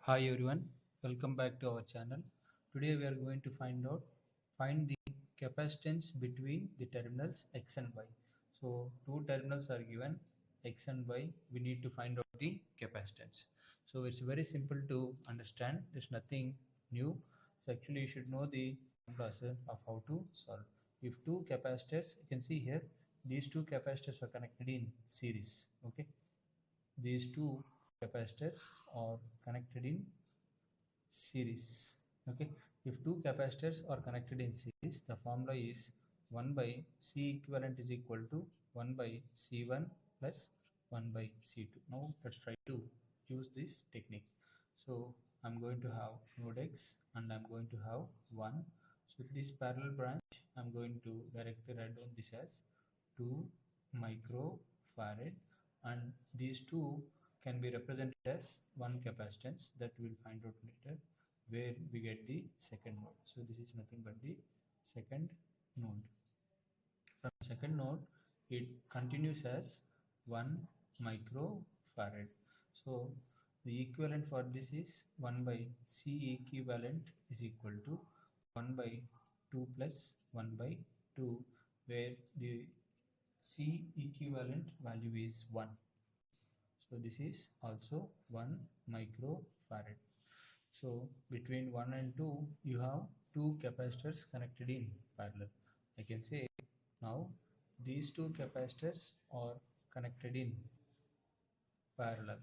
Hi everyone, welcome back to our channel. Today we are going to find the capacitance between the terminals X and Y. So two terminals are given X and Y. We need to find out the capacitance. So it's very simple to understand. There's nothing new. So actually you should know the process of how to solve. If two capacitors, you can see here, these two capacitors are connected in series. Okay, these two capacitors are connected in series. Okay, if two capacitors are connected in series, the formula is 1 by C equivalent is equal to 1 by C1 plus 1 by C2. Now let's try to use this technique. So I'm going to have node X and I'm going to have 1. So this parallel branch, I'm going to directly write down this as 2 microfarad, and these two can be represented as one capacitance that we'll find out later, where we get the second node. So this is nothing but the second node. From second node, it continues as 1 microfarad. So the equivalent for this is 1 by C equivalent is equal to 1 by 2 plus 1 by 2, where the C equivalent value is 1. So this is also 1 microfarad. So between 1 and 2, you have two capacitors connected in parallel. I can say now these two capacitors are connected in parallel.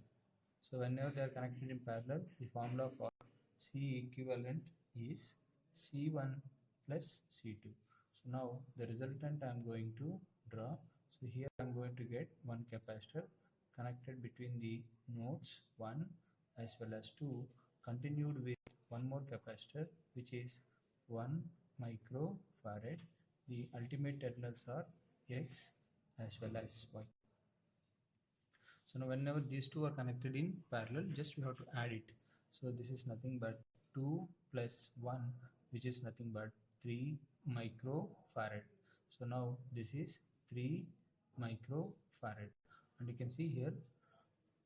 So whenever they are connected in parallel, the formula for C equivalent is C1 plus C2. So now the resultant I am going to draw. So here I am going to get one capacitor connected between the nodes 1 as well as 2, continued with one more capacitor which is 1 microfarad. The ultimate terminals are X as well as Y. So now whenever these two are connected in parallel, just we have to add it. So this is nothing but 2 plus 1, which is nothing but 3 microfarad. So now this is 3 microfarad. And you can see here,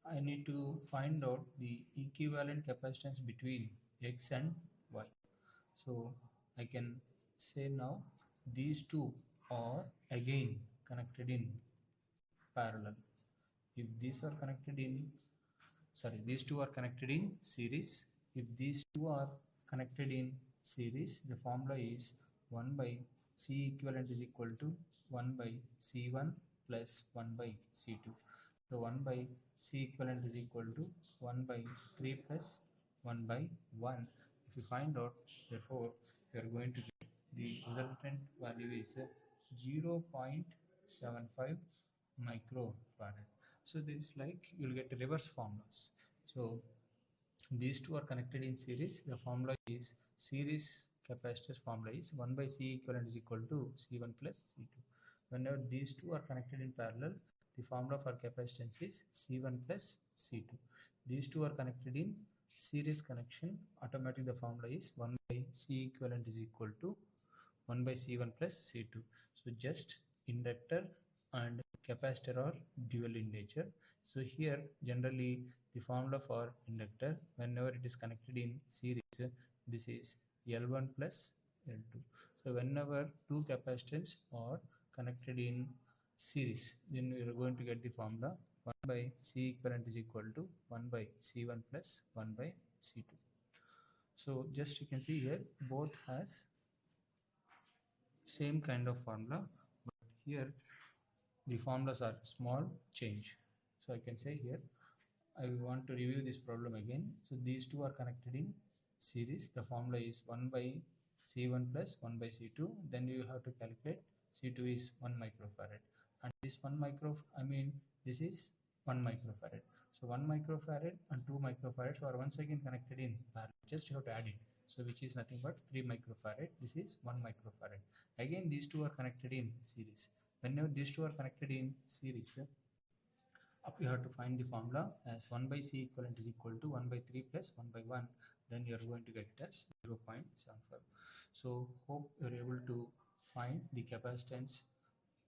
I need to find out the equivalent capacitance between X and Y. So I can say now these two are again connected in parallel. If these are connected in these two are connected in series. If these two are connected in series, the formula is 1 by C equivalent is equal to 1 by C1 plus 1 by C2. So 1 by C equivalent is equal to 1 by 3 plus 1 by 1. If you find out, therefore, you are going to get the resultant value is 0.75 microfarad. So this is like you'll get reverse formulas. So these two are connected in series. The formula is series capacitors formula is 1 by C equivalent is equal to C1 plus C2. Whenever these two are connected in parallel, the formula for capacitance is C1 plus C2. These two are connected in series connection. Automatically the formula is 1 by C equivalent is equal to 1 by C1 plus C2. So just inductor and capacitor are dual in nature. So here generally the formula for inductor, whenever it is connected in series, this is L1 plus L2. So whenever two capacitors are connected in series, then we are going to get the formula 1 by C equivalent is equal to 1 by C1 plus 1 by C2. So just you can see here both has same kind of formula, but here the formulas are small change. So I can say here I want to review this problem again. So these two are connected in series. The formula is 1 by C1 plus 1 by C2. Then you have to calculate C2 is 1 microfarad, and this 1 this is 1 microfarad. So 1 microfarad and 2 microfarads are once again connected in parallel. Just you have to add it. So which is nothing but 3 microfarad. This is 1 microfarad. Again these two are connected in series. Whenever these two are connected in series, up you have to find the formula as 1 by C equivalent is equal to 1 by 3 plus 1 by 1. Then you are going to get it as 0.75. So hope you are able to find the capacitance.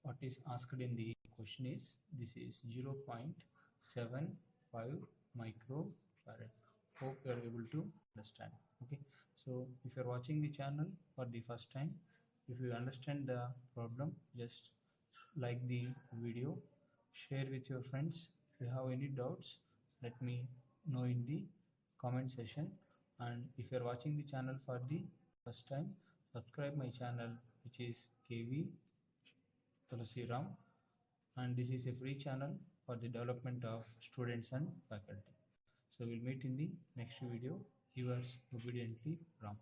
What is asked in the question is this is 0.75 microfarad. Hope you are able to understand. Okay, so if you are watching the channel for the first time, if you understand the problem, just like the video, share with your friends. If you have any doubts, let me know in the comment section. And if you are watching the channel for the first time, subscribe my channel, which is KV Tulasiram, and this is a free channel for the development of students and faculty. So we'll meet in the next video. Yours obediently, Ram.